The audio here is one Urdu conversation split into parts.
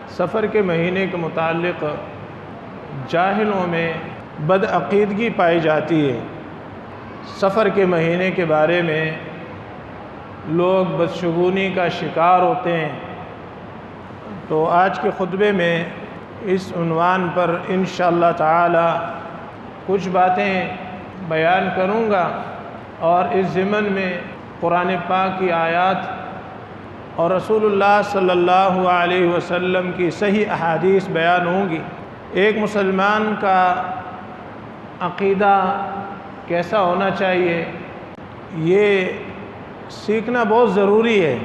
سفر کے مہینے کے متعلق جاہلوں میں بدعقیدگی پائی جاتی ہے۔ سفر کے مہینے کے بارے میں لوگ بدشگونی کا شکار ہوتے ہیں، تو آج کے خطبے میں اس عنوان پر انشاءاللہ تعالی کچھ باتیں بیان کروں گا، اور اس ضمن میں قرآن پاک کی آیات اور رسول اللہ صلی اللہ علیہ وسلم کی صحیح احادیث بیان ہوں گی۔ ایک مسلمان کا عقیدہ کیسا ہونا چاہیے، یہ سیکھنا بہت ضروری ہے۔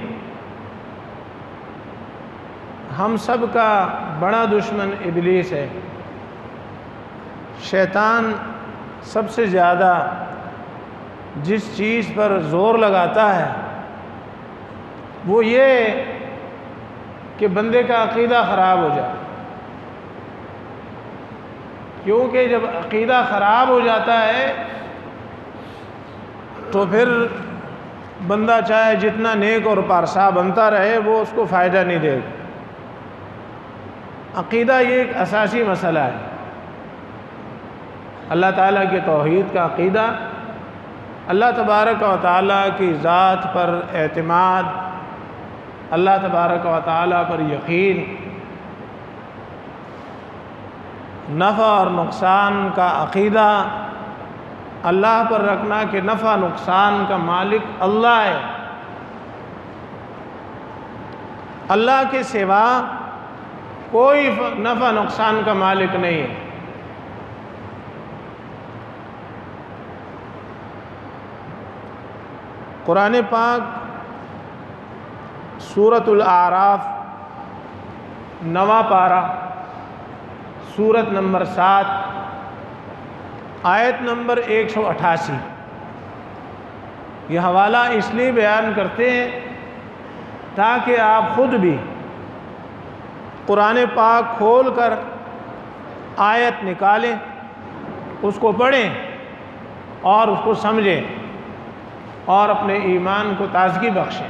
ہم سب کا بڑا دشمن ابلیس ہے۔ شیطان سب سے زیادہ جس چیز پر زور لگاتا ہے وہ یہ کہ بندے کا عقیدہ خراب ہو جائے، کیونکہ جب عقیدہ خراب ہو جاتا ہے تو پھر بندہ چاہے جتنا نیک اور پارسا بنتا رہے وہ اس کو فائدہ نہیں دے گا۔ عقیدہ یہ ایک اساسی مسئلہ ہے۔ اللہ تعالیٰ کی توحید کا عقیدہ، اللہ تبارک و تعالیٰ کی ذات پر اعتماد، اللہ تبارک و تعالیٰ پر یقین، نفع اور نقصان کا عقیدہ اللہ پر رکھنا کہ نفع نقصان کا مالک اللہ ہے، اللہ کے سوا کوئی نفع نقصان کا مالک نہیں ہے۔ قرآن پاک سورۃ الاعراف 9واں پارہ، سورت نمبر 7، آیت نمبر 188، یہ حوالہ اس لیے بیان کرتے ہیں تاکہ آپ خود بھی قرآن پاک کھول کر آیت نکالیں، اس کو پڑھیں اور اس کو سمجھیں اور اپنے ایمان کو تازگی بخشیں۔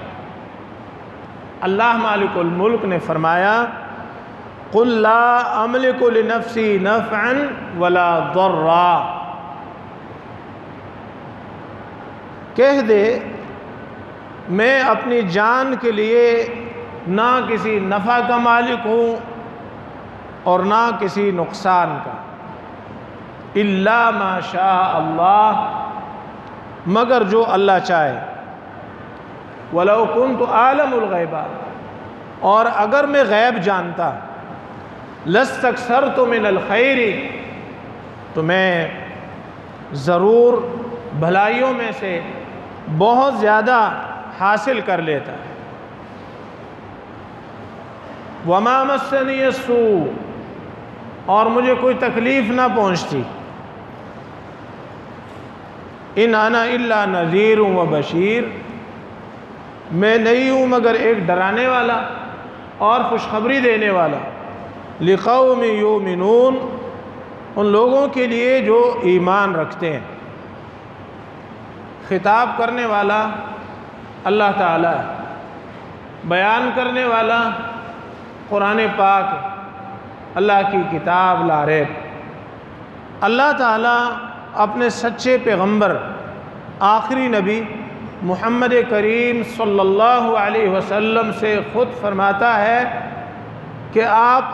اللہ مالک الملک نے فرمایا قُلْ لَا أَمْلِكُ لِنَفْسِي نَفْعًا وَلَا ضَرًّا، کہہ دے میں اپنی جان کے لیے نہ کسی نفع کا مالک ہوں اور نہ کسی نقصان کا، إِلَّا مَا شَاءَ اللَّهُ، مگر جو اللہ چاہے، وَلَوْ كُنْتُ أَعْلَمُ الْغَيْبَ، اور اگر میں غیب جانتا، لَاسْتَكْثَرْتُ مِنَ الْخَيْرِ، تو میں ضرور بھلائیوں میں سے بہت زیادہ حاصل کر لیتا۔ وَمَا مَسَّنِيَ السُّوءُ، اور مجھے کوئی تکلیف نہ پہنچتی۔ إِنْ أَنَا إِلَّا نَذِيرٌ وَبَشِيرٌ، میں نہیں ہوں مگر ایک ڈرانے والا اور خوشخبری دینے والا، لِقَوْمٍ يُؤْمِنُونَ، ان لوگوں کے لیے جو ایمان رکھتے ہیں۔ خطاب کرنے والا اللہ تعالیٰ ہے، بیان کرنے والا قرآن پاک، اللہ کی کتاب لا ریب۔ اللہ تعالیٰ اپنے سچے پیغمبر آخری نبی محمد کریم صلی اللہ علیہ وسلم سے خود فرماتا ہے کہ آپ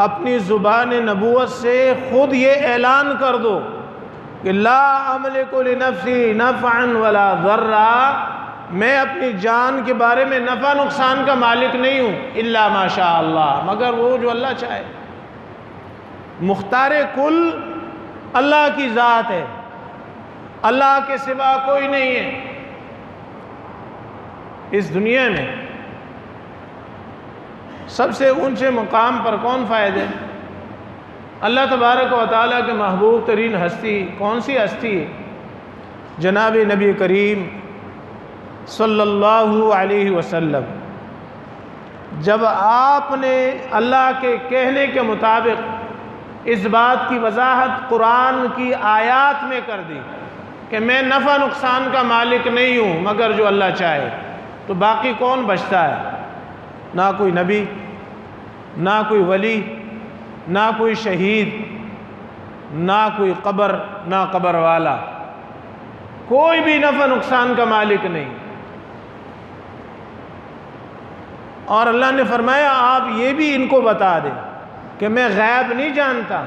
اپنی زبان نبوت سے خود یہ اعلان کر دو کہ لا املک لنفسی نفعا ولا ضرا، میں اپنی جان کے بارے میں نفع نقصان کا مالک نہیں ہوں، الا ما شاء اللہ، مگر وہ جو اللہ چاہے۔ مختار کل اللہ کی ذات ہے، اللہ کے سوا کوئی نہیں ہے۔ اس دنیا میں سب سے اونچے مقام پر کون فائز ہے؟ اللہ تبارک و تعالیٰ کے محبوب ترین ہستی کون سی ہستی ہے؟ جناب نبی کریم صلی اللہ علیہ وسلم۔ جب آپ نے اللہ کے کہنے کے مطابق اس بات کی وضاحت قرآن کی آیات میں کر دی کہ میں نفع نقصان کا مالک نہیں ہوں مگر جو اللہ چاہے، تو باقی کون بچتا ہے؟ نہ کوئی نبی، نہ کوئی ولی، نہ کوئی شہید، نہ کوئی قبر، نہ قبر والا، کوئی بھی نفع نقصان کا مالک نہیں۔ اور اللہ نے فرمایا آپ یہ بھی ان کو بتا دیں کہ میں غیب نہیں جانتا۔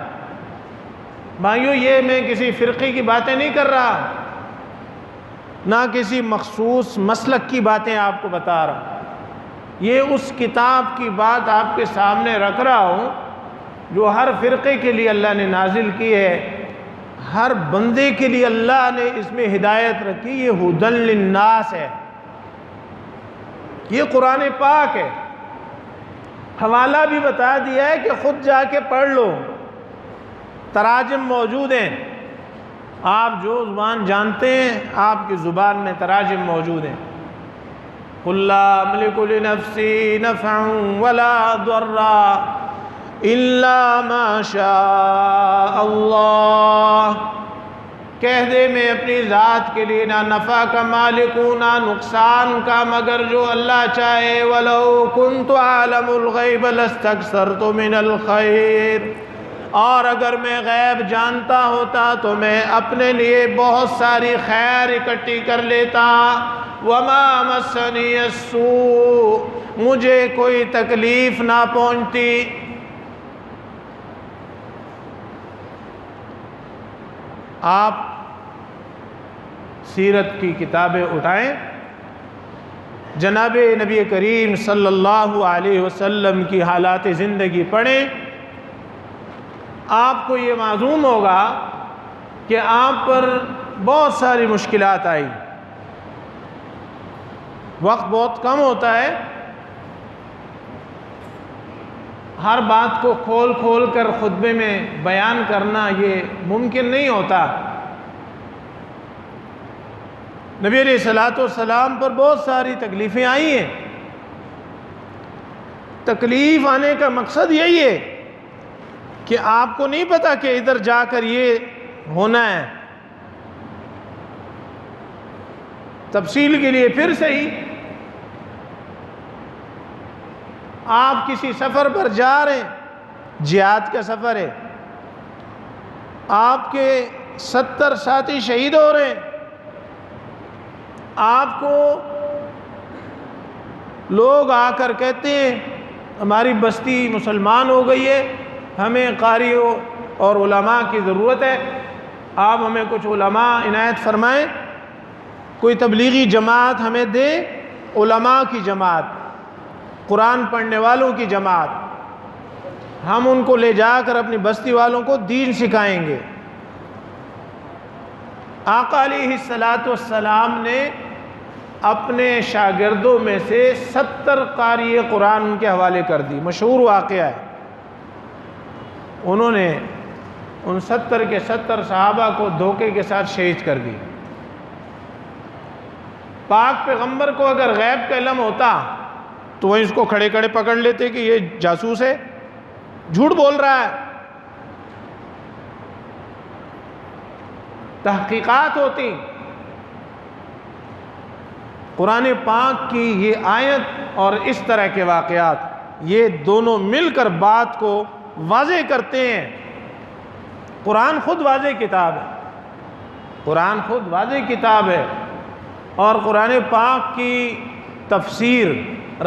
بھائیو، یہ میں کسی فرقے کی باتیں نہیں کر رہا، نہ کسی مخصوص مسلک کی باتیں آپ کو بتا رہا ہوں، یہ اس کتاب کی بات آپ کے سامنے رکھ رہا ہوں جو ہر فرقے کے لیے اللہ نے نازل کی ہے، ہر بندے کے لیے اللہ نے اس میں ہدایت رکھی، یہ ھدی للناس ہے، یہ قرآن پاک ہے۔ حوالہ بھی بتا دیا ہے کہ خود جا کے پڑھ لو، تراجم موجود ہیں، آپ جو زبان جانتے ہیں آپ کی زبان میں تراجم موجود ہیں۔ قُلْ لَا أَمْلِكُ لِنَفْسِي نَفْعًا وَلَا ضَرًّا إِلَّا مَا شَاءَ اللَّهُ، کہہ دے میں اپنی ذات کے لیے نہ نفع کا مالک ہوں نہ نقصان کا مگر جو اللہ چاہے۔ وَلَوْ كُنْتُ أَعْلَمُ الْغَيْبَ لَاسْتَكْثَرْتُ مِنَ الْخَيْرِ، اور اگر میں غیب جانتا ہوتا تو میں اپنے لیے بہت ساری خیر اکٹھی کر لیتا۔ وَمَا مَسَّنِيَ السُّوءُ، مجھے کوئی تکلیف نہ پہنچتی۔ آپ سیرت کی کتابیں اٹھائیں، جناب نبی کریم صلی اللہ علیہ وسلم کی حالات زندگی پڑھیں، آپ کو یہ معلوم ہوگا کہ آپ پر بہت ساری مشکلات آئی۔ وقت بہت کم ہوتا ہے، ہر بات کو کھول کھول کر خطبے میں بیان کرنا یہ ممکن نہیں ہوتا۔ نبی علیہ السلام پر بہت ساری تکلیفیں آئی ہیں۔ تکلیف آنے کا مقصد یہی ہے کہ آپ کو نہیں پتا کہ ادھر جا کر یہ ہونا ہے۔ تفصیل کے لیے پھر صحیح، آپ کسی سفر پر جا رہے ہیں، جہاد کا سفر ہے، آپ کے 70 ساتھی شہید ہو رہے ہیں، آپ کو لوگ آ کر کہتے ہیں ہماری بستی مسلمان ہو گئی ہے، ہمیں قاریوں اور علماء کی ضرورت ہے، آپ ہمیں کچھ علماء عنایت فرمائیں، کوئی تبلیغی جماعت ہمیں دیں، علماء کی جماعت، قرآن پڑھنے والوں کی جماعت، ہم ان کو لے جا کر اپنی بستی والوں کو دین سکھائیں گے۔ آقا علیہ السلام نے اپنے شاگردوں میں سے 70 قاری قرآن ان کے حوالے کر دی، مشہور واقعہ ہے۔ انہوں نے ان 70 کے 70 صحابہ کو دھوکے کے ساتھ شہید کر دی۔ پاک پیغمبر کو اگر غیب کا علم ہوتا تو وہ اس کو کھڑے کھڑے پکڑ لیتے کہ یہ جاسوس ہے، جھوٹ بول رہا ہے۔ تحقیقات ہوتی۔ قرآن پاک کی یہ آیت اور اس طرح کے واقعات، یہ دونوں مل کر بات کو واضح کرتے ہیں۔ قرآن خود واضح کتاب ہے، قرآن خود واضح کتاب ہے، اور قرآن پاک کی تفسیر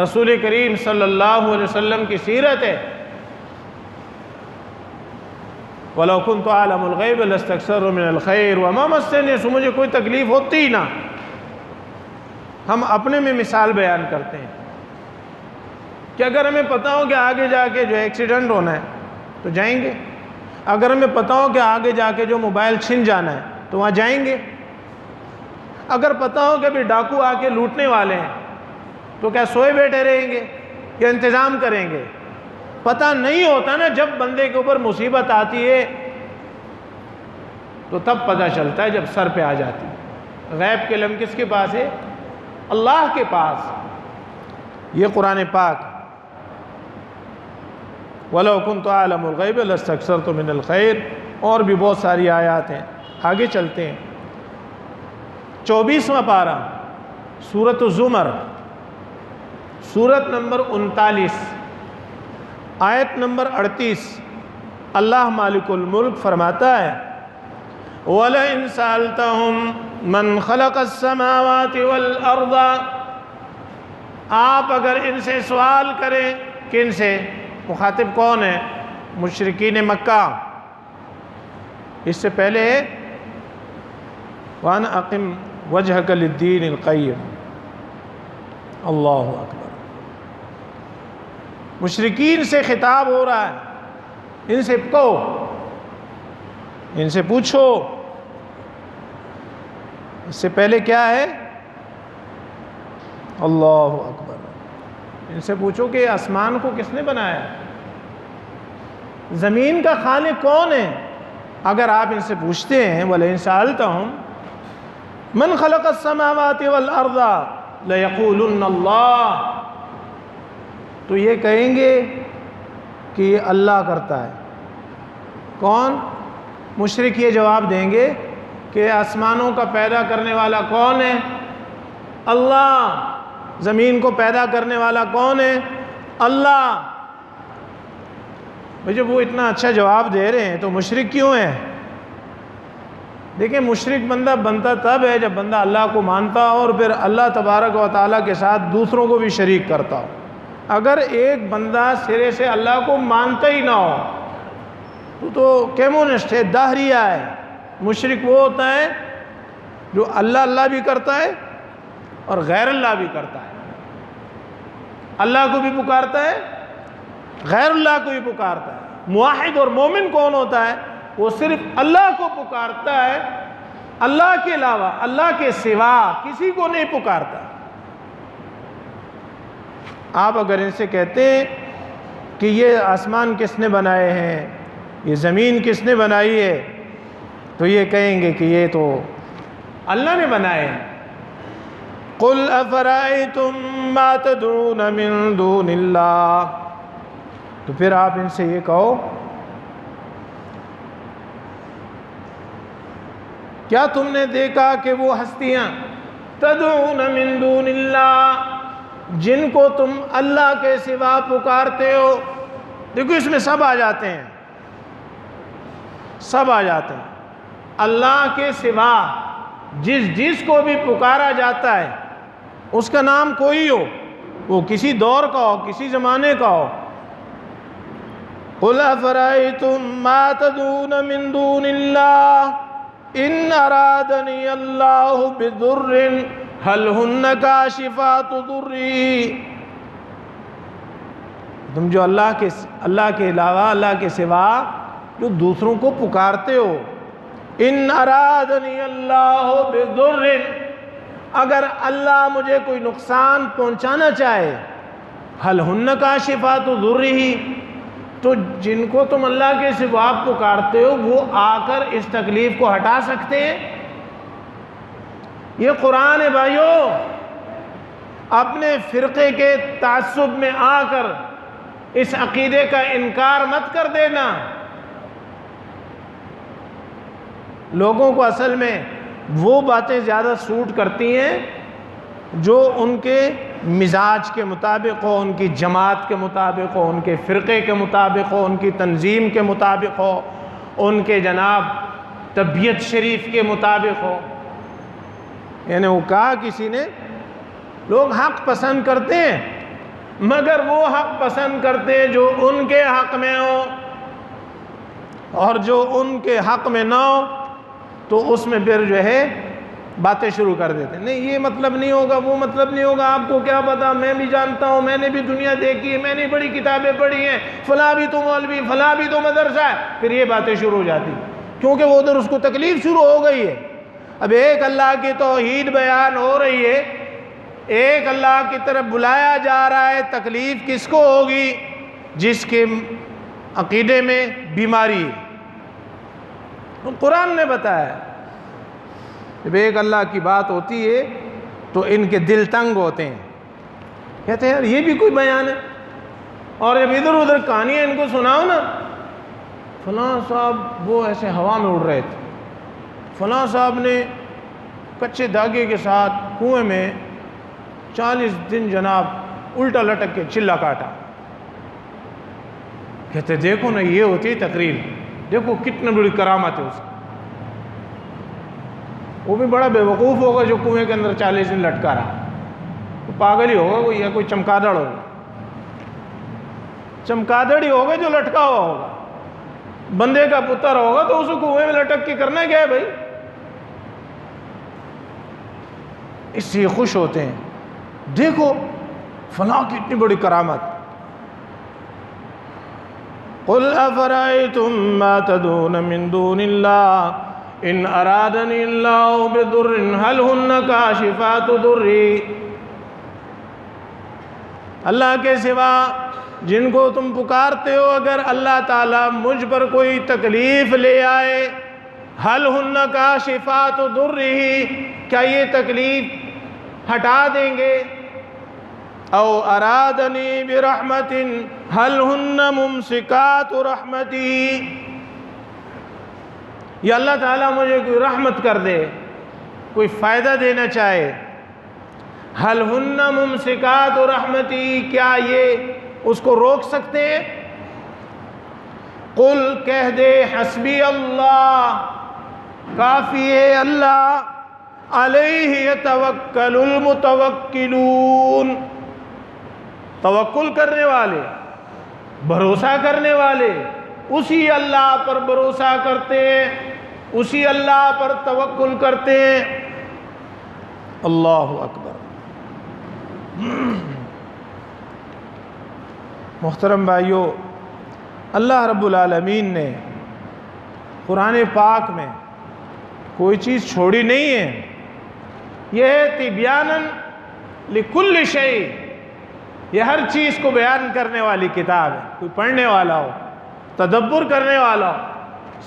رسول کریم صلی اللہ علیہ وسلم کی سیرت ہے۔ وَلَوْ كُنْتُ أَعْلَمُ الْغَيْبَ لَاسْتَكْثَرْتُ مِنَ الْخَيْرِ وَمَا مَسَّنِيَ السُّوءُ، مجھے کوئی تکلیف ہوتی ہی نہ۔ ہم اپنے میں مثال بیان کرتے ہیں کہ اگر ہمیں پتہ ہو کہ آگے جا کے جو ایکسیڈنٹ ہونا ہے تو جائیں گے، اگر ہمیں پتہ ہو کہ آگے جا کے جو موبائل چھن جانا ہے تو وہاں جائیں گے، اگر پتہ ہو کہ ابھی ڈاکو آ کے لوٹنے والے ہیں تو کیا سوئے بیٹھے رہیں گے یا انتظام کریں گے؟ پتہ نہیں ہوتا نا، جب بندے کے اوپر مصیبت آتی ہے تو تب پتہ چلتا ہے، جب سر پہ آ جاتی ہے۔ غیب کے علم کس کے پاس ہے؟ اللہ کے پاس۔ یہ قرآن پاک، وَلَوْ كُنْتُ أَعْلَمُ الْغَيْبَ لَاسْتَكْثَرْتُ مِنَ الْخَيْرِ، اور بھی بہت ساری آیات ہیں، آگے چلتے ہیں۔ 24واں پارہ، سورۃ الزمر، سورت نمبر 39، آیت نمبر 38 اللہ مالک الملک فرماتا ہے وَلَئِن سَأَلْتَهُمْ مَنْ خَلَقَ السَّمَاوَاتِ وَالْأَرْضَ، آپ اگر ان سے سوال کریں، کن سے؟ مخاطب کون ہے؟ مشرکین مکہ۔ اس سے پہلے وَأَنْ أَقِمْ وَجْهَكَ لِلدِّينِ الْقَيِّمِ، اللہ اکبر۔ مشرکین سے خطاب ہو رہا ہے، ان سے کہو، ان سے پوچھو۔ اس سے پہلے کیا ہے؟ اللہ اکبر۔ ان سے پوچھو کہ آسمان کو کس نے بنایا، زمین کا خالق کون ہے؟ اگر آپ ان سے پوچھتے ہیں وَلَئِن سَأَلْتَهُمْ مَنْ خَلَقَ السَّمَاوَاتِ وَالْأَرْضَ لَيَقُولُنَّ اللَّهُ، تو یہ کہیں گے کہ یہ اللہ کرتا ہے۔ کون؟ مشرک یہ جواب دیں گے کہ آسمانوں کا پیدا کرنے والا کون ہے؟ اللہ۔ زمین کو پیدا کرنے والا کون ہے؟ اللہ۔ جب وہ اتنا اچھا جواب دے رہے ہیں تو مشرک کیوں ہیں؟ دیکھیں، مشرک بندہ بنتا تب ہے جب بندہ اللہ کو مانتا ہو اور پھر اللہ تبارک و تعالیٰ کے ساتھ دوسروں کو بھی شریک کرتا ہو۔ اگر ایک بندہ سرے سے اللہ کو مانتا ہی نہ ہو تو کیمونسٹ ہے، دہریہ ہے۔ مشرک وہ ہوتا ہے جو اللہ اللہ بھی کرتا ہے اور غیر اللہ بھی کرتا ہے، اللہ کو بھی پکارتا ہے، غیر اللہ کو بھی پکارتا ہے۔ موحد اور مومن کون ہوتا ہے؟ وہ صرف اللہ کو پکارتا ہے، اللہ کے علاوہ، اللہ کے سوا کسی کو نہیں پکارتا۔ آپ اگر ان سے کہتے ہیں کہ یہ آسمان کس نے بنائے ہیں، یہ زمین کس نے بنائی ہے، تو یہ کہیں گے کہ یہ تو اللہ نے بنائے ہیں۔ قُلْ أَفَرَأَيْتُم مَّا تَدْعُونَ مِن دُونِ اللَّهِ، تو پھر آپ ان سے یہ کہو، کیا تم نے دیکھا کہ وہ ہستیاں تدعون من دون اللہ، جن کو تم اللہ کے سوا پکارتے ہو؟ دیکھو اس میں سب آ جاتے ہیں، سب آ جاتے ہیں۔ اللہ کے سوا جس کو بھی پکارا جاتا ہے، اس کا نام کوئی ہو، وہ کسی دور کا ہو، کسی زمانے کا ہو۔ قُلْ أَفَرَأَيْتُم مَّا تَدْعُونَ مِن دُونِ اللَّهِ إِنْ أَرَادَنِيَ اللَّهُ بِضُرٍّ هَلْ هُنَّ كَاشِفَاتُ ضُرِّهِ، تم جو اللہ کے علاوہ، اللہ کے سوا جو دوسروں کو پکارتے ہو، إِنْ أَرَادَنِيَ اللَّهُ بِضُرٍّ، اگر اللہ مجھے کوئی نقصان پہنچانا چاہے، هَلْ هُنَّ كَاشِفَاتُ ضُرِّهِ، تو جن کو تم اللہ کے سوا پکارتے ہو وہ آ کر اس تکلیف کو ہٹا سکتے ہیں؟ یہ قرآن ہے بھائیو۔ اپنے فرقے کے تعصب میں آ کر اس عقیدے کا انکار مت کر دینا۔ لوگوں کو اصل میں وہ باتیں زیادہ سوٹ کرتی ہیں جو ان کے مزاج کے مطابق ہو، ان کی جماعت کے مطابق ہو، ان کے فرقے کے مطابق ہو، ان کی تنظیم کے مطابق ہو، ان کے جناب طبیعت شریف کے مطابق ہو۔ یعنی وہ کہا کسی نے، لوگ حق پسند کرتے ہیں مگر وہ حق پسند کرتے ہیں جو ان کے حق میں ہو، اور جو ان کے حق میں نہ ہو تو اس میں پھر جو ہے باتیں شروع کر دیتے ہیں، نہیں یہ مطلب نہیں ہوگا، وہ مطلب نہیں ہوگا، آپ کو کیا پتا، میں بھی جانتا ہوں، میں نے بھی دنیا دیکھی ہے، میں نے بڑی کتابیں پڑھی ہیں، فلاں بھی تو مولوی، فلاں بھی تو مدرسہ ہے، پھر یہ باتیں شروع ہو جاتی کیونکہ وہ ادھر اس کو تکلیف شروع ہو گئی ہے۔ اب ایک اللہ کی توحید بیان ہو رہی ہے، ایک اللہ کی طرف بلایا جا رہا ہے، تکلیف کس کو ہوگی؟ جس کے عقیدے میں بیماری ہے۔ قرآن نے بتایا جب ایک اللہ کی بات ہوتی ہے تو ان کے دل تنگ ہوتے ہیں، کہتے ہیں یار یہ بھی کوئی بیان ہے۔ اور جب ادھر ادھر کہانیاں ان کو سناؤ نا، فلاں صاحب وہ ایسے ہوا میں اڑ رہے تھے، فلاں صاحب نے کچے دھاگے کے ساتھ کنویں میں 40 دن جناب الٹا لٹک کے چلا کاٹا، کہتے دیکھو نا یہ ہوتی ہے تقریر، دیکھو کتنی بڑی کرامت ہے اس کی۔ وہ بھی بڑا بے وقوف ہوگا جو کنویں کے اندر 40 دن لٹکا رہا، وہ پاگل ہی ہوگا یا کوئی چمکادڑ ہوگا، چمکادڑ ہی ہوگا جو لٹکا ہوا ہوگا، بندے کا پتر ہوگا تو اس کو کنویں میں لٹک کے کرنا کیا ہے بھائی؟ اس سے خوش ہوتے ہیں، دیکھو فلاں کی اتنی بڑی کرامت۔ قل افرأيتم ما تدعون من دون الله ان ارادني الله بضر هل هن كاشفات ضري، اللہ کے سوا جن کو تم پکارتے ہو اگر اللہ تعالیٰ مجھ پر کوئی تکلیف لے آئے، هل هن كاشفات ضره، کیا یہ تکلیف ہٹا دیں گے؟ او ارادنی برحمت هل هن ممسکات رحمتی، یا اللہ تعالیٰ مجھے کوئی رحمت کر دے، کوئی فائدہ دینا چاہے، هل هن ممسکات رحمتی، کیا یہ اس کو روک سکتے ہیں؟ قل کہہ دے حسبی اللہ، کافی ہے اللہ، علیہ یتوکل المتوکلون، توکل کرنے والے، بھروسہ کرنے والے اسی اللہ پر بھروسہ کرتے ہیں، اسی اللہ پر توکل کرتے ہیں۔ اللہ اکبر۔ محترم بھائیو، اللہ رب العالمین نے قرآن پاک میں کوئی چیز چھوڑی نہیں ہے، یہ ہے تبیانا لکل شیء، یہ ہر چیز کو بیان کرنے والی کتاب ہے۔ کوئی پڑھنے والا ہو، تدبر کرنے والا ہو،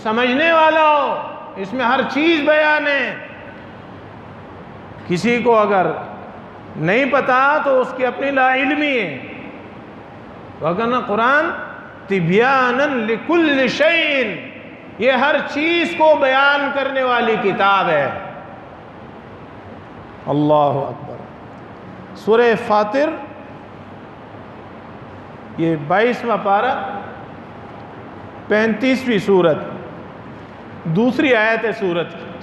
سمجھنے والا ہو، اس میں ہر چیز بیان ہے۔ کسی کو اگر نہیں پتا تو اس کی اپنی لا علمی ہے، وگرنہ قرآن تبیانا لکل شیء، یہ ہر چیز کو بیان کرنے والی کتاب ہے۔ اللہ اکبر۔ سورہ فاطر، یہ 22واں پارہ، 35ویں سورت، دوسری آیت ہے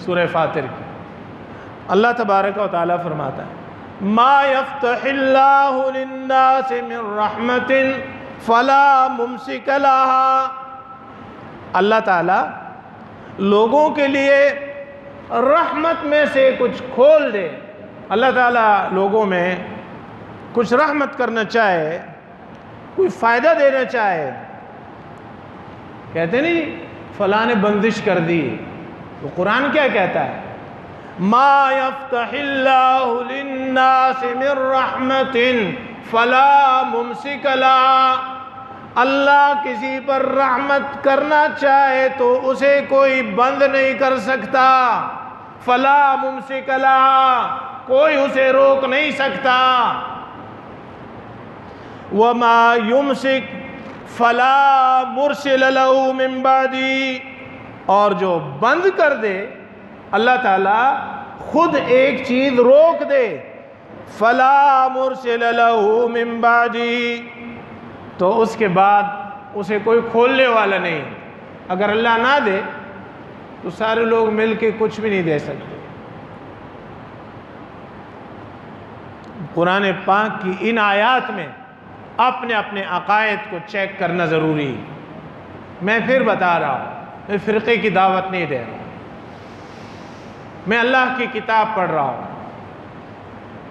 سورہ فاطر کی۔ اللہ تبارک و تعالیٰ فرماتا ہے ما یفتح اللہ للناس من رحمت فلا ممسک لها، اللہ تعالیٰ لوگوں کے لیے رحمت میں سے کچھ کھول دے، اللہ تعالیٰ لوگوں میں کچھ رحمت کرنا چاہے، کوئی فائدہ دینا چاہے، کہتے نہیں فلاں نے بندش کر دی، تو قرآن کیا کہتا ہے؟ ما یفتح اللہ للناس من رحمت فلا ممسک لها، اللہ کسی پر رحمت کرنا چاہے تو اسے کوئی بند نہیں کر سکتا، فلا ممسک لها، کوئی اسے روک نہیں سکتا، وما یمسک فلا مرسل له من بعدی، اور جو بند کر دے اللہ تعالیٰ خود ایک چیز روک دے، فلا مرسل له من بعدی، تو اس کے بعد اسے کوئی کھولنے والا نہیں۔ اگر اللہ نہ دے تو سارے لوگ مل کے کچھ بھی نہیں دے سکتے۔ قرآن پاک کی ان آیات میں اپنے اپنے عقائد کو چیک کرنا ضروری ہے۔ میں پھر بتا رہا ہوں، میں فرقے کی دعوت نہیں دے رہا ہوں، میں اللہ کی کتاب پڑھ رہا ہوں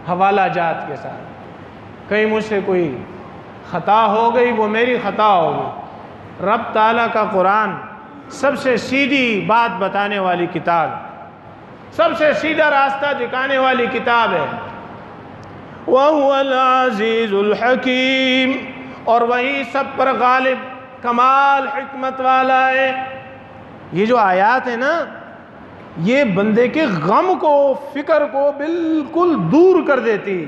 حوالہ جات کے ساتھ۔ کہیں مجھ سے کوئی خطا ہو گئی، وہ میری خطا ہو گئی۔ رب تعالیٰ کا قرآن سب سے سیدھی بات بتانے والی کتاب، سب سے سیدھا راستہ دکھانے والی کتاب ہے۔ وَهُوَ الْعَزِيزُ الْحَكِيمُ، اور وہی سب پر غالب کمال حکمت والا ہے۔ یہ جو آیات ہے نا، یہ بندے کے غم کو، فکر کو بالکل دور کر دیتی۔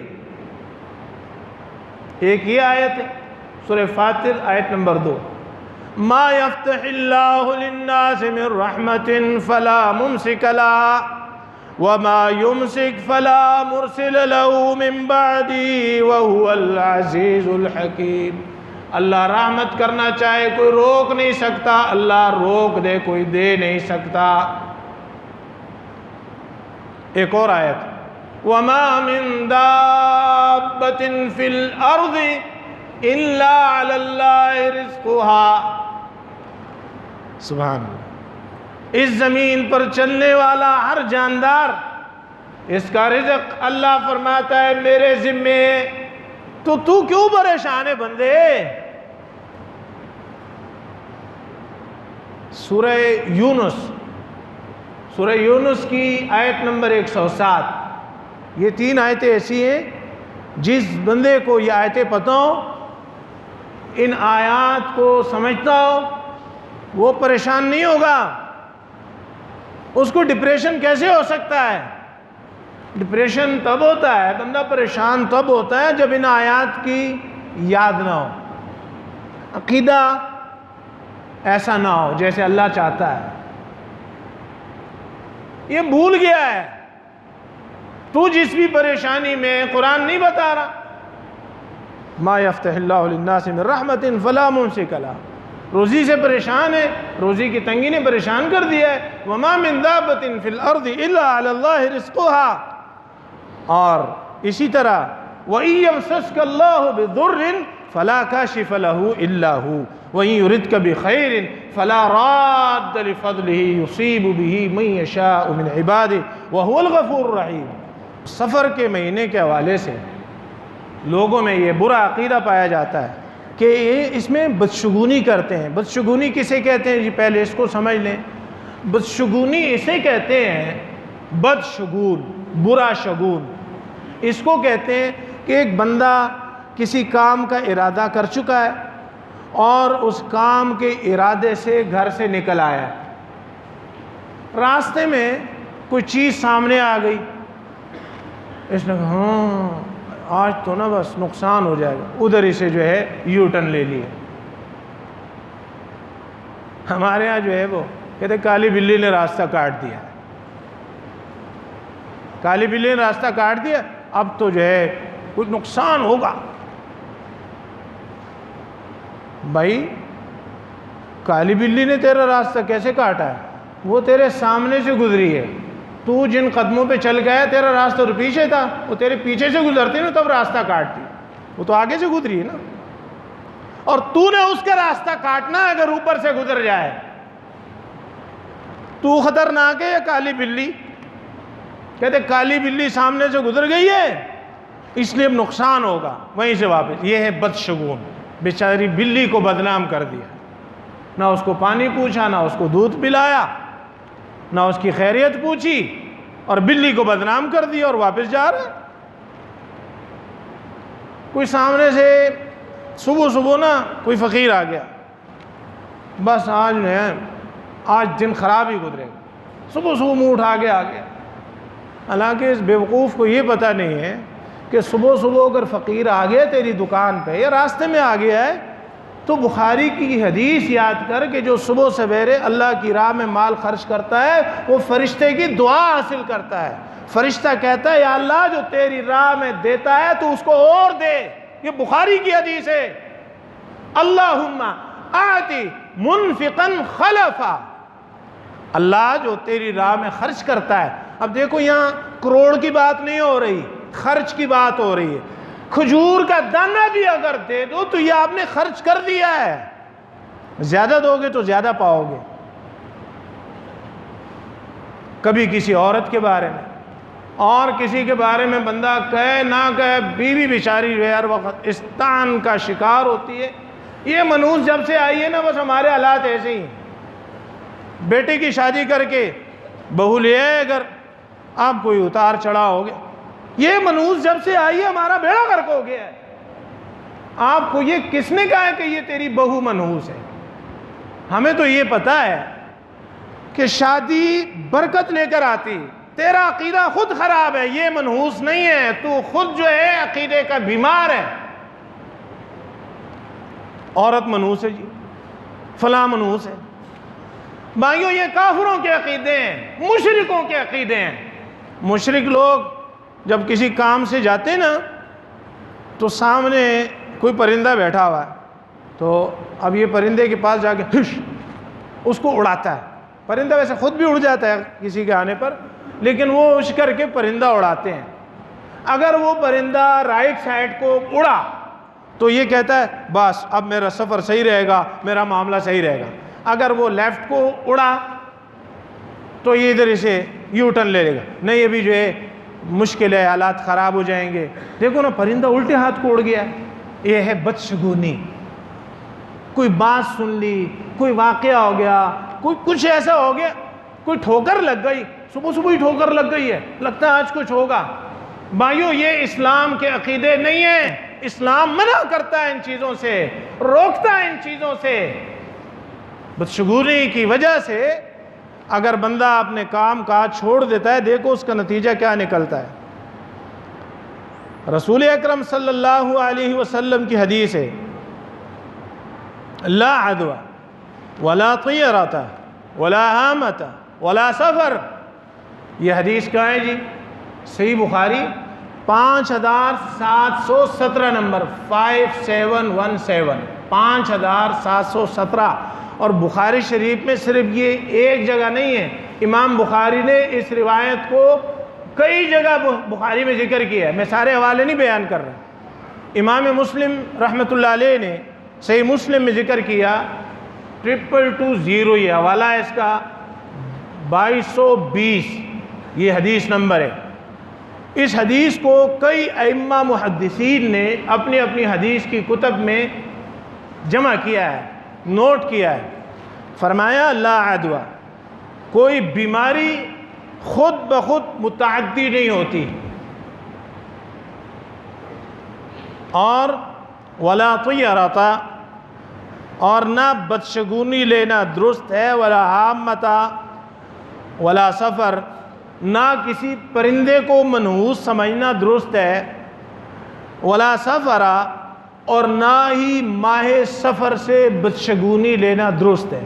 ایک یہ آیت ہے سورہ فاطر آیت نمبر 2، ما یفتح اللہ للناس من رحمت فلا ممسک لها وما یمسک فلا مرسل له من بعدی وهو العزیز الحکیم۔ اللہ رحمت کرنا چاہے کوئی روک نہیں سکتا، اللہ روک دے کوئی دے نہیں سکتا۔ ایک اور آیت، وَمَا مِن دَابَّةٍ فِي الْأَرْضِ إِلَّا عَلَى اللَّهِ رِزْقُهَا۔ سبحان اللہ، اس زمین پر چلنے والا ہر جاندار، اس کا رزق اللہ فرماتا ہے میرے ذمے ہے، تو کیوں پریشان ہے بندے؟ سورہ یونس کی آیت نمبر 107، یہ 3 آیتیں ایسی ہیں جس بندے کو یہ آیتیں پتہ ہو، ان آیات کو سمجھتا ہو، وہ پریشان نہیں ہوگا۔ اس کو ڈپریشن کیسے ہو سکتا ہے؟ ڈپریشن تب ہوتا ہے، بندہ پریشان تب ہوتا ہے جب ان آیات کی یاد نہ ہو، عقیدہ ایسا نہ ہو جیسے اللہ چاہتا ہے، یہ بھول گیا ہے۔ تو جس بھی پریشانی میں، قرآن نہیں بتا رہا ما یفتح اللہ للناس من رحمت فلا ممسک لہا، روزی سے پریشان ہے، روزی کی تنگی نے پریشان کر دیا ہے۔ وما من دابۃ فی الارض الا علی اللہ رزقها، اور اسی طرح وَإِن يَمْسَسْكَ اللَّهُ بِضُرٍّ فَلَا كَاشِفَ لَهُ إِلَّا هُوَ وَإِن يُرِدْكَ بِخَيْرٍ فَلَا رَادَّ لِفَضْلِهِ يُصِيبُ بِهِ مَن يَشَاءُ مِنْ عِبَادِهِ وَهُوَ الْغَفُورُ الرَّحِيمُ۔ سفر کے مہینے کے حوالے سے لوگوں میں یہ برا عقیدہ پایا جاتا ہے کہ اس میں بدشگونی کرتے ہیں۔ بدشگونی کسے کہتے ہیں جی؟ پہلے اس کو سمجھ لیں۔ بدشگونی اسے کہتے ہیں، بدشگون، برا شگون، اس کو کہتے ہیں کہ ایک بندہ کسی کام کا ارادہ کر چکا ہے اور اس کام کے ارادے سے گھر سے نکل آیا، راستے میں کوئی چیز سامنے آ گئی، اس نے کہا ہاں آج تو نا بس نقصان ہو جائے گا، ادھر ہی سے جو ہے یو ٹرن لے لیا۔ ہمارے ہاں جو ہے وہ کہتے کالی بلی نے راستہ کاٹ دیا، کالی بلی نے راستہ کاٹ دیا، اب تو جو ہے کچھ نقصان ہوگا۔ بھائی کالی بلی نے تیرا راستہ کیسے کاٹا ہے؟ وہ تیرے سامنے سے گزری ہے، تو جن قدموں پہ چل گیا تیرا راستہ تو پیچھے تھا، وہ تیرے پیچھے سے گزرتی نا تب راستہ کاٹتی، وہ تو آگے سے گزری ہے نا، اور تو نے اس کا راستہ کاٹنا ہے اگر اوپر سے گزر جائے۔ تو خطرناک ہے یا کالی بلی؟ کہتے کالی بلی سامنے سے گزر گئی ہے اس لیے اب نقصان ہوگا، وہیں سے واپس۔ یہ ہے بدشگون، بیچاری بلی کو بدنام کر دیا، نہ اس کو پانی پوچھا، نہ اس کو دودھ پلایا، نہ اس کی خیریت پوچھی، اور بلی کو بدنام کر دیا اور واپس جا رہا ہے۔ کوئی سامنے سے صبح نا کوئی فقیر آ گیا، بس آج ہے آج دن خراب ہی گزرے گا، صبح منہ اٹھا کے آ گیا۔ حالانکہ اس بیوقوف کو یہ پتہ نہیں ہے کہ صبح اگر فقیر آ گیا تیری دکان پہ یا راستے میں آ گیا ہے تو بخاری کی حدیث یاد کر کہ جو صبح سویرے اللہ کی راہ میں مال خرچ کرتا ہے وہ فرشتے کی دعا حاصل کرتا ہے۔ فرشتہ کہتا ہے یا اللہ جو تیری راہ میں دیتا ہے تو اس کو اور دے، یہ بخاری کی حدیث ہے۔ اللہم آتی منفقا خلفا، اللہ جو تیری راہ میں خرچ کرتا ہے۔ اب دیکھو یہاں کروڑ کی بات نہیں ہو رہی، خرچ کی بات ہو رہی ہے۔ کھجور کا دانہ بھی اگر دے دو تو یہ آپ نے خرچ کر دیا ہے، زیادہ دو گے تو زیادہ پاؤ گے۔ کبھی کسی عورت کے بارے میں اور کسی کے بارے میں بندہ کہے نہ کہے، بیوی بیچاری جو ہے ہر وقت استان کا شکار ہوتی ہے۔ یہ منحوس جب سے آئی ہے نا بس ہمارے حالات ایسے ہی ہیں۔ بیٹے کی شادی کر کے بہو لے آئے اگر آپ کوئی اتار چڑھا ہو گیا، یہ منحوس جب سے آئی ہے ہمارا بیڑا غرق ہو گیا ہے۔ آپ کو یہ کس نے کہا ہے کہ یہ تیری بہو منحوس ہے؟ ہمیں تو یہ پتا ہے کہ شادی برکت لے کر آتی، تیرا عقیدہ خود خراب ہے، یہ منحوس نہیں ہے، تو خود جو ہے عقیدے کا بیمار ہے۔ عورت منحوس ہے جی، فلاں منحوس ہے۔ بھائیوں یہ کافروں کے عقیدے ہیں، مشرکوں کے عقیدے ہیں۔ مشرک لوگ جب کسی کام سے جاتے نا تو سامنے کوئی پرندہ بیٹھا ہوا ہے، تو اب یہ پرندے کے پاس جا کے ہش اس کو اڑاتا ہے. پرندہ ویسے خود بھی اڑ جاتا ہے کسی کے آنے پر، لیکن وہ اچھ کر کے پرندہ اڑاتے ہیں. اگر وہ پرندہ رائٹ سائڈ کو اڑا تو یہ کہتا ہے بس اب میرا سفر صحیح رہے گا، میرا معاملہ صحیح رہے گا. اگر وہ لیفٹ کو اڑا تو یہ ادھر اسے یو ٹرن لے لے گا، نہیں ابھی جو ہے مشکل ہے، حالات خراب ہو جائیں گے. دیکھو نا پرندہ الٹے ہاتھ کو اڑ گیا. یہ ہے بدشگونی. کوئی بات سن لی، کوئی واقعہ ہو گیا، کوئی کچھ ایسا ہو گیا، کوئی ٹھوکر لگ گئی، صبح صبح ہی ٹھوکر لگ گئی ہے، لگتا ہے آج کچھ ہوگا. بھائیو یہ اسلام کے عقیدے نہیں ہیں. اسلام منع کرتا ہے ان چیزوں سے، روکتا ہے ان چیزوں سے. بدشگونی کی وجہ سے اگر بندہ اپنے کام کاج چھوڑ دیتا ہے، دیکھو اس کا نتیجہ کیا نکلتا ہے. رسول اکرم صلی اللہ علیہ وسلم کی حدیث ہے، لا عدوى ولا طیرۃ ولا ہامۃ ولا سفر. یہ حدیث کہاں ہے جی؟ صحیح بخاری 5717 نمبر 5717 5717. اور بخاری شریف میں صرف یہ ایک جگہ نہیں ہے، امام بخاری نے اس روایت کو کئی جگہ بخاری میں ذکر کیا ہے. میں سارے حوالے نہیں بیان کر رہا. امام مسلم رحمۃ اللہ علیہ نے صحیح مسلم میں ذکر کیا 2220، یہ حوالہ ہے اس کا 2220، یہ حدیث نمبر ہے. اس حدیث کو کئی ائمہ محدثین نے اپنی اپنی حدیث کی کتب میں جمع کیا ہے، نوٹ کیا ہے. فرمایا لا عدوى، کوئی بیماری خود بخود متعدی نہیں ہوتی، اور ولا طیرۃ، اور نہ بدشگونی لینا درست ہے، ولا ہامۃ ولا سفر، نہ کسی پرندے کو منحوس سمجھنا درست ہے، ولا سفر، اور نہ ہی ماہ سفر سے بدشگونی لینا درست ہے.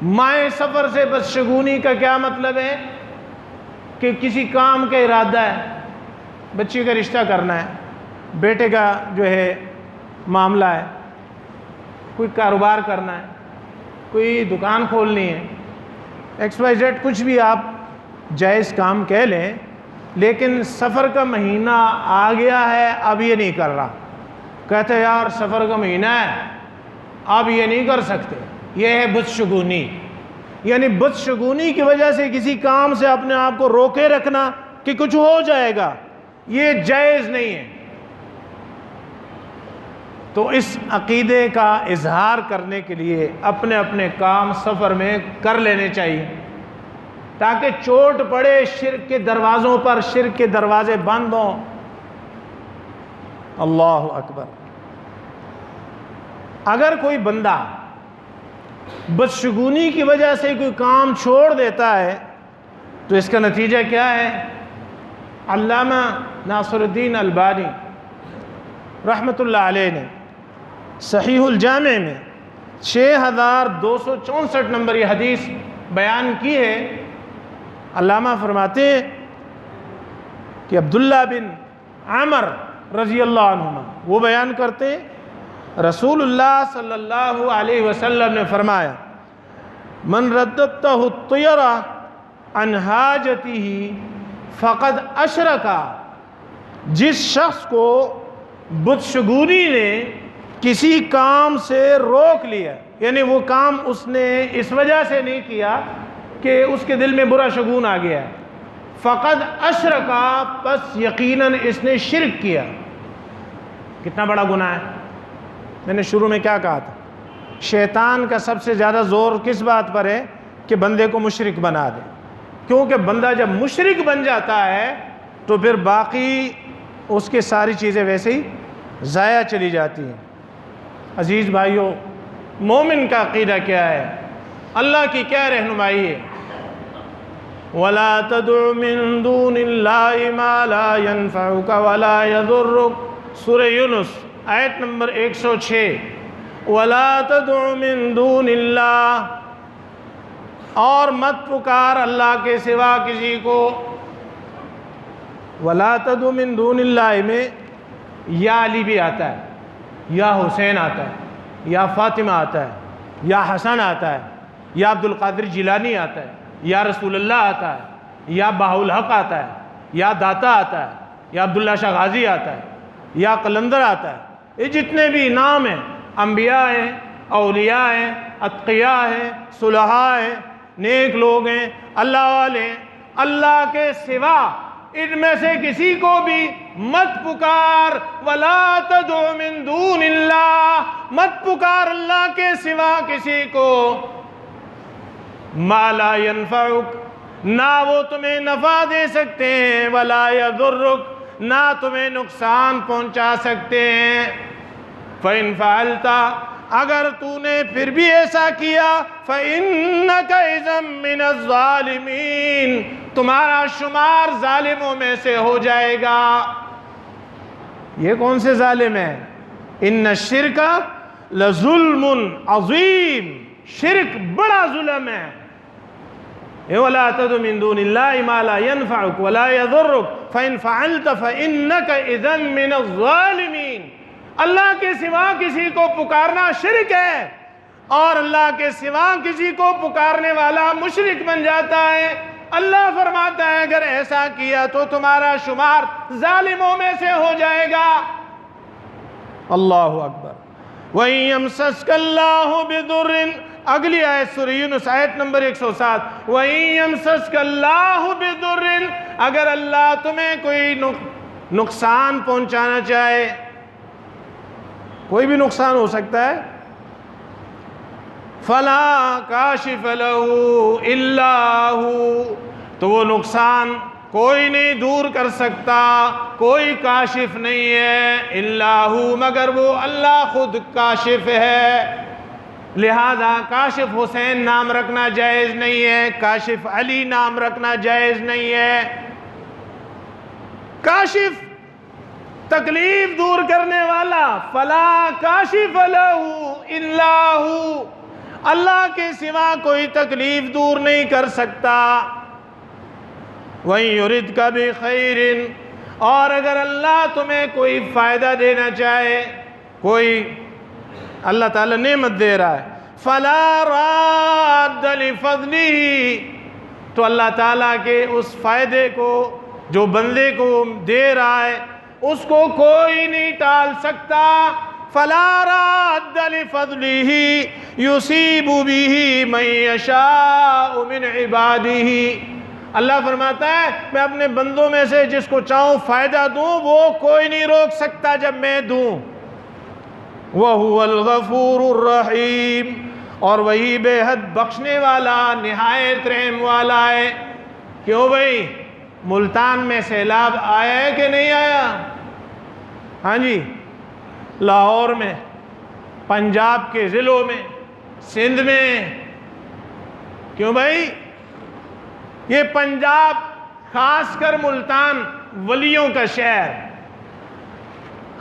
ماہ سفر سے بدشگونی کا کیا مطلب ہے؟ کہ کسی کام کا ارادہ ہے، بچی کا رشتہ کرنا ہے، بیٹے کا جو ہے معاملہ ہے، کوئی کاروبار کرنا ہے، کوئی دکان کھولنی ہے، ایکس وائی زیڈ کچھ بھی آپ جائز کام کہہ لیں، لیکن سفر کا مہینہ آ گیا ہے اب یہ نہیں کر رہا. کہتے ہیں یار سفر کا مہینہ ہے اب یہ نہیں کر سکتے. یہ ہے بدشگونی. یعنی بدشگونی کی وجہ سے کسی کام سے اپنے آپ کو روکے رکھنا کہ کچھ ہو جائے گا، یہ جائز نہیں ہے. تو اس عقیدے کا اظہار کرنے کے لیے اپنے اپنے کام سفر میں کر لینے چاہیے، تاکہ چوٹ پڑے شرک کے دروازوں پر، شرک کے دروازے بند ہوں. اللہ اکبر. اگر کوئی بندہ بدشگونی کی وجہ سے کوئی کام چھوڑ دیتا ہے تو اس کا نتیجہ کیا ہے؟ علامہ ناصر الدین البانی رحمۃ اللہ علیہ نے صحیح الجامع میں 6264 نمبر یہ حدیث بیان کی ہے. علامہ فرماتے ہیں کہ عبداللہ بن عمر رضی اللہ عنہما وہ بیان کرتے ہیں، رسول اللہ صلی اللہ علیہ وسلم نے فرمایا من رددتہ الطیرہ عن حاجتہ فقد اشرکا، جس شخص کو بدشگونی نے کسی کام سے روک لیا، یعنی وہ کام اس نے اس وجہ سے نہیں کیا کہ اس کے دل میں برا شگون آ گیا، فقد اشرکا، پس یقیناً اس نے شرک کیا. کتنا بڑا گناہ ہے. میں نے شروع میں کیا کہا تھا؟ شیطان کا سب سے زیادہ زور کس بات پر ہے؟ کہ بندے کو مشرک بنا دے. کیونکہ بندہ جب مشرک بن جاتا ہے تو پھر باقی اس کے ساری چیزیں ویسے ہی ضائع چلی جاتی ہیں. عزیز بھائیوں، مومن کا عقیدہ کیا ہے؟ اللہ کی کیا رہنمائی ہے؟ وَلَا تَدْعُ مِن دُونِ اللَّهِ مَا لَا يَنفَعُكَ وَلَا يَضُرُّكَ، سورہ یونس آیت نمبر 106. وَلَا تَدْعُ مِن دُونِ اللَّهِ، اور مت پکار اللہ کے سوا کسی کو. وَلَا تَدْعُ مِن دُونِ اللَّهِ میں یا علی بھی آتا ہے، یا حسین آتا ہے، یا فاطمہ آتا ہے، یا حسن آتا ہے، یا عبد القادر جیلانی آتا ہے، یا رسول اللہ آتا ہے، یا بہاء الحق آتا ہے، یا داتا آتا ہے، یا عبداللہ شاہ غازی آتا ہے، یا قلندر آتا ہے، یہ جتنے بھی نام ہیں، انبیاء ہیں، اولیاء ہیں، اتقیاء ہیں، صلحاء ہیں، نیک لوگ ہیں، اللہ والے ہیں، اللہ کے سوا ان میں سے کسی کو بھی مت پکار، وَلَا تَدْعُ مِن دُونِ اللَّهِ، مت پکار اللہ کے سوا کسی کو، مَا لَا يَنفَعُكَ، نہ وہ تمہیں نفع دے سکتے ہیں، وَلَا يَضُرُّكَ، نہ تمہیں نقصان پہنچا سکتے ہیں، فَإِن فَعَلْتَ، اگر تو نے پھر بھی ایسا کیا، فَإِنَّكَ إِذًا مِّنَ الظَّالِمِينَ، تمہارا شمار ظالموں میں سے ہو جائے گا۔ یہ کون سے ظالم ہیں؟ إِنَّ الشِّرْكَ لَظُلْمٌ عَظِيمٌ، شرک بڑا ظلم ہے۔ وَلَا تَدْعُ مِن دُونِ اللَّهِ مَا لَا يَنفَعُكَ وَلَا يَضُرُّكَ فَإِن فَعَلْتَ فَإِنَّكَ إِذًا مِّنَ الظَّالِمِينَ، اللہ کے سوا کسی کو پکارنا شرک ہے، اور اللہ کے سوا کسی کو پکارنے والا مشرک بن جاتا ہے۔ اللہ فرماتا ہے اگر ایسا کیا تو تمہارا شمار ظالموں میں سے ہو جائے گا۔ اللہ اکبر۔ وَإِن يَمْسَسْكَ اللَّهُ بِضُرٍّ، اگلی آیت سورہ یونس آیت نمبر 107، وَإِن يَمْسَسْكَ اللَّهُ بِضُرٍّ، اگر اللہ تمہیں کوئی نقصان پہنچانا چاہے، کوئی بھی نقصان ہو سکتا ہے، فَلَا كَاشِفَ لَهُ إِلَّا هُوَ، تو وہ نقصان کوئی نہیں دور کر سکتا، کوئی کاشف نہیں ہے، إِلَّا هُوَ، مگر وہ اللہ خود کاشف ہے۔ لہذا کاشف حسین نام رکھنا جائز نہیں ہے، کاشف علی نام رکھنا جائز نہیں ہے۔ کاشف تکلیف دور کرنے والا، فَلَا كَاشِفَ لَهُ إِلَّا هُوَ، اللہ کے سوا کوئی تکلیف دور نہیں کر سکتا۔ وَإِن يُرِدْكَ بِخَيْرٍ، اور اگر اللہ تمہیں کوئی فائدہ دینا چاہے، کوئی اللہ تعالیٰ نعمت دے رہا ہے، فَلَا رَادَّ لِفَضْلِهِ، تو اللہ تعالیٰ کے اس فائدے کو جو بندے کو دے رہا ہے اس کو کوئی نہیں ٹال سکتا۔ فَلَا رَادَّ لِفَضْلِهِ يُصِيبُ بِهِ مَن يَشَاءُ مِنْ عِبَادِهِ، اللہ فرماتا ہے میں اپنے بندوں میں سے جس کو چاہوں فائدہ دوں، وہ کوئی نہیں روک سکتا جب میں دوں۔ وَهُوَ الْغَفُورُ الرَّحِيمُ، اور وہی بے حد بخشنے والا نہایت رحم والا ہے۔ کیوں بھائی ملتان میں سیلاب آیا ہے کہ نہیں آیا؟ ہاں جی، لاہور میں، پنجاب کے ضلعوں میں، سندھ میں۔ کیوں بھائی؟ یہ پنجاب خاص کر ملتان ولیوں کا شہر،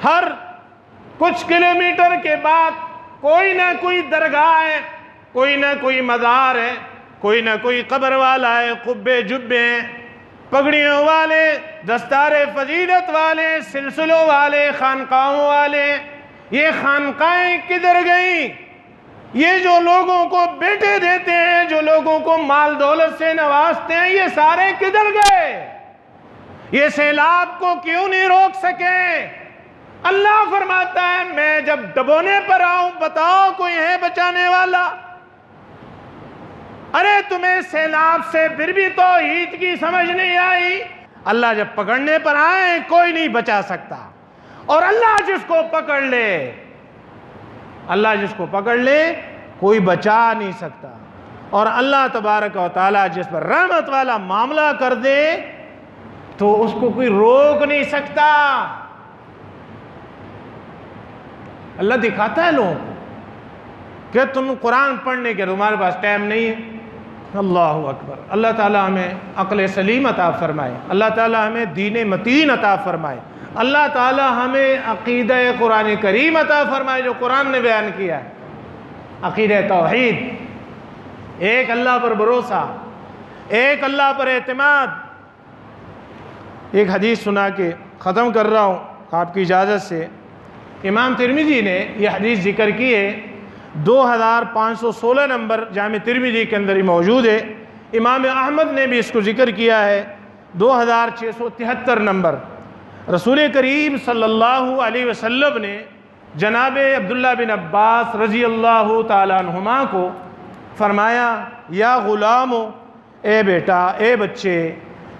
ہر کچھ کلومیٹر کے بعد کوئی نہ کوئی درگاہ ہے، کوئی نہ کوئی مزار ہے، کوئی نہ کوئی قبر والا ہے، قبے جبے ہیں، پگڑیوں والے، دستار فضیلت والے، سلسلوں والے، خانقاہوں والے۔ یہ خانقاہیں کدھر گئیں؟ یہ جو لوگوں کو بیٹے دیتے ہیں، جو لوگوں کو مال دولت سے نوازتے ہیں، یہ سارے کدھر گئے؟ یہ سیلاب کو کیوں نہیں روک سکے؟ اللہ فرماتا ہے میں جب ڈبونے پر آؤں بتاؤ کوئی ہے بچانے والا؟ ارے تمہیں سیلاب سے پھر بھی توحید کی سمجھ نہیں آئی؟ اللہ جب پکڑنے پر آئے کوئی نہیں بچا سکتا، اور اللہ جس کو پکڑ لے، اللہ جس کو پکڑ لے کوئی بچا نہیں سکتا، اور اللہ تبارک و تعالیٰ جس پر رحمت والا معاملہ کر دے تو اس کو کوئی روک نہیں سکتا۔ اللہ دکھاتا ہے لوگوں کو کہ تم قرآن پڑھنے کے تمہارے پاس ٹائم نہیں ہے۔ اللہ اکبر۔ اللہ تعالیٰ ہمیں عقل سلیم عطا فرمائے، اللہ تعالیٰ ہمیں دین متین عطا فرمائے، اللہ تعالیٰ ہمیں عقیدہ قرآن کریم عطا فرمائے جو قرآن نے بیان کیا ہے، عقیدہ توحید، ایک اللہ پر بھروسہ، ایک اللہ پر اعتماد۔ ایک حدیث سنا کے ختم کر رہا ہوں آپ کی اجازت سے۔ امام ترمذی نے یہ حدیث ذکر کی ہے، 2516 نمبر جامع ترمذی کے اندر ہی موجود ہے۔ امام احمد نے بھی اس کو ذکر کیا ہے 2673 نمبر۔ رسول کریم صلی اللہ علیہ وسلم نے جناب عبداللہ بن عباس رضی اللہ تعالیٰ عنہما کو فرمایا، یا غلامو، اے بیٹا، اے بچے،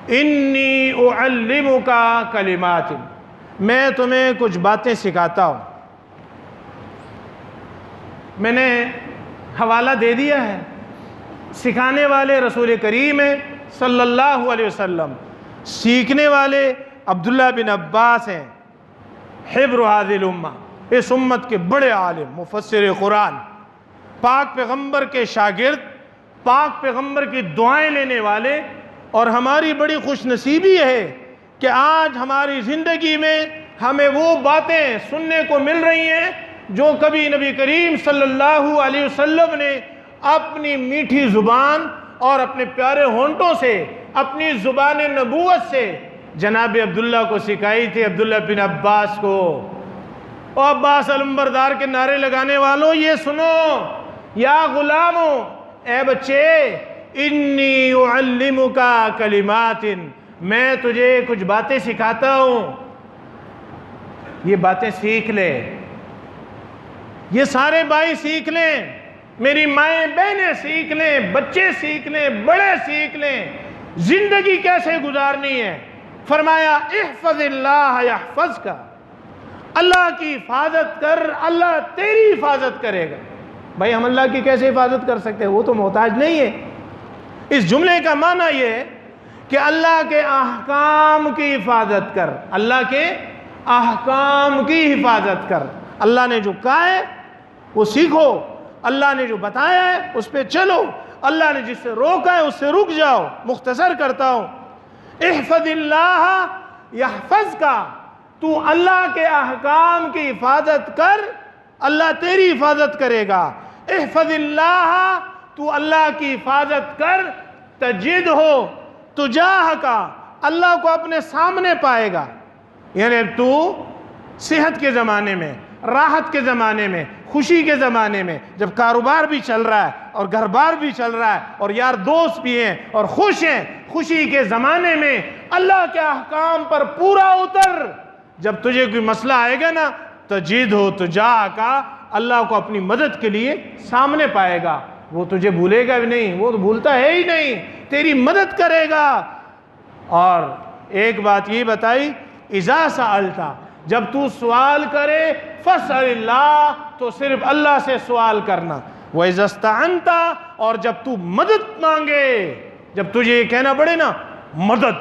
انی اعلمک کلمات، میں تمہیں کچھ باتیں سکھاتا ہوں۔ میں نے حوالہ دے دیا ہے، سکھانے والے رسول کریم صلی اللہ علیہ وسلم، سیکھنے والے عبداللہ بن عباس ہیں، حبر هذه الامہ، اس امت کے بڑے عالم، مفسر قرآن، پاک پیغمبر کے شاگرد، پاک پیغمبر کی دعائیں لینے والے۔ اور ہماری بڑی خوش نصیبی ہے کہ آج ہماری زندگی میں ہمیں وہ باتیں سننے کو مل رہی ہیں جو کبھی نبی کریم صلی اللہ علیہ وسلم نے اپنی میٹھی زبان اور اپنے پیارے ہونٹوں سے، اپنی زبان نبوت سے جناب عبداللہ کو سکھائی تھی، عبداللہ بن عباس کو۔ اور عباس علمبردار کے نعرے لگانے والوں، یہ سنو، یا غلامو، اے بچے، انی اعلمک کلمات، میں تجھے کچھ باتیں سکھاتا ہوں، یہ باتیں سیکھ لے، یہ سارے بھائی سیکھ لیں، میری مائیں بہنیں سیکھ لیں، بچے سیکھ لیں، بڑے سیکھ لیں، زندگی کیسے گزارنی ہے۔ فرمایا احفظ اللہ یحفظک، اللہ کی حفاظت کر، اللہ تیری حفاظت کرے گا۔ بھائی ہم اللہ کی کیسے حفاظت کر سکتے ہیں؟ وہ تو محتاج نہیں ہے۔ اس جملے کا معنی یہ ہے کہ اللہ کے احکام کی حفاظت کر، اللہ کے احکام کی حفاظت کر۔ اللہ نے جو کہا ہے وہ سیکھو، اللہ نے جو بتایا ہے اس پہ چلو، اللہ نے جس سے روکا ہے اس سے رک جاؤ۔ مختصر کرتا ہوں، احفظ اللہ یحفظک، تو اللہ کے احکام کی حفاظت کر، اللہ تیری حفاظت کرے گا۔ احفظ اللہ، تو اللہ کی حفاظت کر، تجد ہو تجاہک، اللہ کو اپنے سامنے پائے گا۔ یعنی تو صحت کے زمانے میں، راحت کے زمانے میں، خوشی کے زمانے میں، جب کاروبار بھی چل رہا ہے اور گھر بار بھی چل رہا ہے اور یار دوست بھی ہیں اور خوش ہیں، خوشی کے زمانے میں اللہ کے احکام پر پورا اتر۔ جب تجھے کوئی مسئلہ آئے گا نا، تجد ہو تجاہک، اللہ کو اپنی مدد کے لیے سامنے پائے گا۔ وہ تجھے بھولے گا بھی نہیں، وہ تو بھولتا ہے ہی نہیں، تیری مدد کرے گا۔ اور ایک بات یہ بتائی، اذا سألت، جب تو سوال کرے، فاسأل اللہ، تو صرف اللہ سے سوال کرنا۔ وَإِذَا اسْتَعَنْتَ، اور جب تو مدد مانگے، جب تجھے یہ کہنا پڑے نا مدد،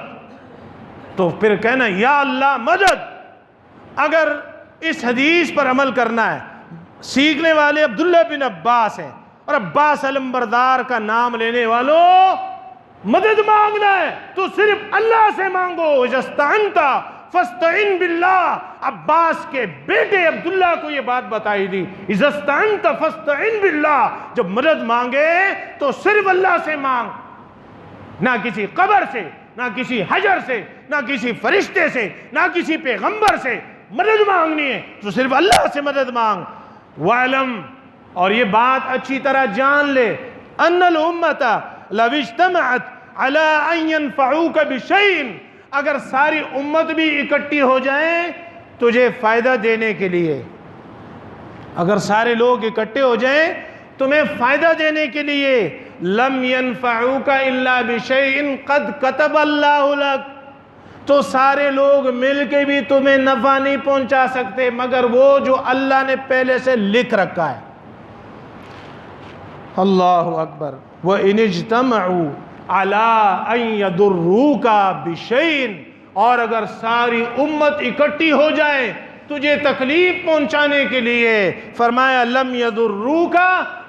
تو پھر کہنا یا اللہ مدد۔ اگر اس حدیث پر عمل کرنا ہے، سیکھنے والے عبداللہ بن عباس ہیں، اور عباس علمبردار کا نام لینے والوں، مدد مانگنا ہے تو صرف اللہ سے مانگو۔ اذا استعنت فاستعن باللہ، عباس کے بیٹے عبداللہ کو یہ بات بتائی دی، اذا استعنت فاستعن باللہ، جب مدد مانگے تو صرف اللہ سے مانگ، نہ کسی قبر سے، نہ کسی حجر سے، نہ کسی فرشتے سے، نہ کسی پیغمبر سے مدد مانگنی ہے تو صرف اللہ سے مدد مانگ۔ وَعْلَمْ، اور یہ بات اچھی طرح جان لے، ان الامت لو اجتمعت على ان ينفعوك بشيء، اگر ساری امت بھی اکٹھی ہو جائیں تجھے فائدہ دینے کے لیے، اگر سارے لوگ اکٹھے ہو جائیں تمہیں فائدہ دینے کے لیے، لم ينفعوك الا بشيء قد كتب الله لك، تو سارے لوگ مل کے بھی تمہیں نفع نہیں پہنچا سکتے مگر وہ جو اللہ نے پہلے سے لکھ رکھا ہے۔ اللہ اکبر۔ وَإِنِ اجْتَمَعُوا عَلَىٰ أَن يَضُرُّوكَ بِشَيْءٍ، اور اگر ساری امت اکٹھی ہو جائے تجھے تکلیف پہنچانے کے لیے، فرمایا لَمْ يَضُرُّوكَ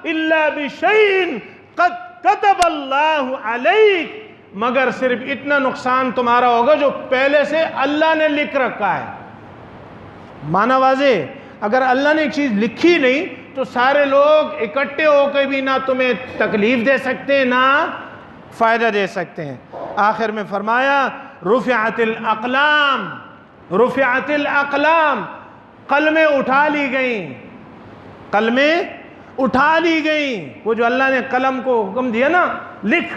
إِلَّا بِشَيْءٍ قَدْ كَتَبَ اللَّهُ عَلَيْكَ، مگر صرف اتنا نقصان تمہارا ہوگا جو پہلے سے اللہ نے لکھ رکھا ہے۔ معنی واضح، اگر اللہ نے ایک چیز لکھی نہیں تو سارے لوگ اکٹھے ہو کے بھی نہ تمہیں تکلیف دے سکتے نہ فائدہ دے سکتے ہیں۔ آخر میں فرمایا رفعت الاقلام، رفعت الاقلام، قلمیں اٹھا لی گئیں، قلمیں اٹھا لی گئیں۔ وہ جو اللہ نے قلم کو حکم دیا نا لکھ،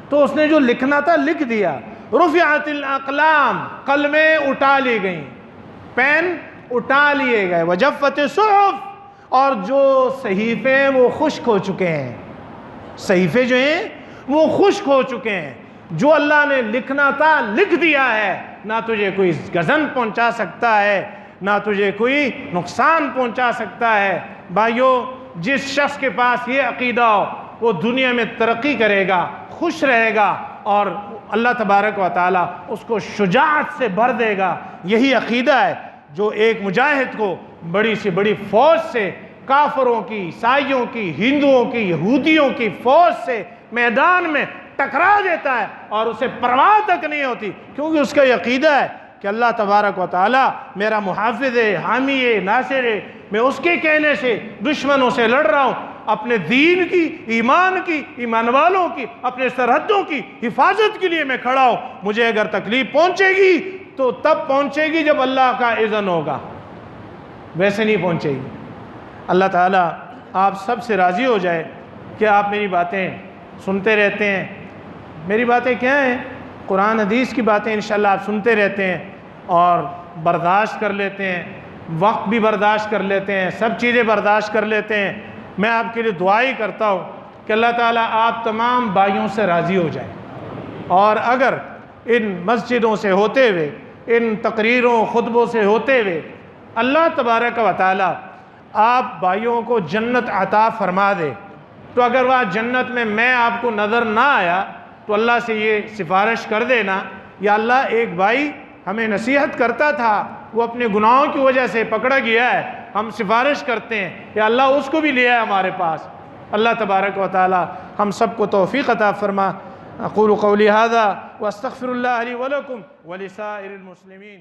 تو اس نے جو لکھنا تھا لکھ دیا۔ رفعت الاقلام، قلمیں اٹھا لی گئیں، پین اٹھا لیے گئے۔ وجفت الصحف، اور جو صحیفے ہیں وہ خشک ہو چکے ہیں، صحیفے جو ہیں وہ خشک ہو چکے ہیں۔ جو اللہ نے لکھنا تھا لکھ دیا ہے، نہ تجھے کوئی گزن پہنچا سکتا ہے، نہ تجھے کوئی نقصان پہنچا سکتا ہے۔ بھائیو، جس شخص کے پاس یہ عقیدہ ہو وہ دنیا میں ترقی کرے گا، خوش رہے گا، اور اللہ تبارک و تعالیٰ اس کو شجاعت سے بھر دے گا۔ یہی عقیدہ ہے جو ایک مجاہد کو بڑی سے بڑی فوج سے، کافروں کی، عیسائیوں کی، ہندوؤں کی، یہودیوں کی فوج سے میدان میں ٹکرا دیتا ہے اور اسے پرواہ تک نہیں ہوتی، کیونکہ اس کا یہ عقیدہ ہے کہ اللہ تبارک و تعالیٰ میرا محافظ ہے، حامی ہے، ناصر ہے۔ میں اس کے کہنے سے دشمنوں سے لڑ رہا ہوں، اپنے دین کی، ایمان کی، ایمان والوں کی، اپنے سرحدوں کی حفاظت کے لیے میں کھڑا ہوں۔ مجھے اگر تکلیف پہنچے گی تو تب پہنچے گی جب اللہ کا اذن ہوگا، ویسے نہیں پہنچے گی۔ اللہ تعالیٰ آپ سب سے راضی ہو جائے کہ آپ میری باتیں سنتے رہتے ہیں۔ میری باتیں کیا ہیں؟ قرآن حدیث کی باتیں انشاءاللہ آپ سنتے رہتے ہیں اور برداشت کر لیتے ہیں، وقت بھی برداشت کر لیتے ہیں، سب چیزیں برداشت کر لیتے ہیں۔ میں آپ کے لیے دعا ہی کرتا ہوں کہ اللہ تعالیٰ آپ تمام بھائیوں سے راضی ہو جائے، اور اگر ان مسجدوں سے ہوتے ہوئے، ان تقریروں خطبوں سے ہوتے ہوئے اللہ تبارک و تعالیٰ آپ بھائیوں کو جنت عطا فرما دے، تو اگر وہاں جنت میں آپ کو نظر نہ آیا تو اللہ سے یہ سفارش کر دینا، یا اللہ ایک بھائی ہمیں نصیحت کرتا تھا، وہ اپنے گناہوں کی وجہ سے پکڑا گیا ہے، ہم سفارش کرتے ہیں یا اللہ اس کو بھی لے آئے ہمارے پاس۔ اللہ تبارک و تعالی ہم سب کو توفیق عطا فرما۔ اقول قولی ھذا واستغفر اللہ لی ولکم ولسائر المسلمین۔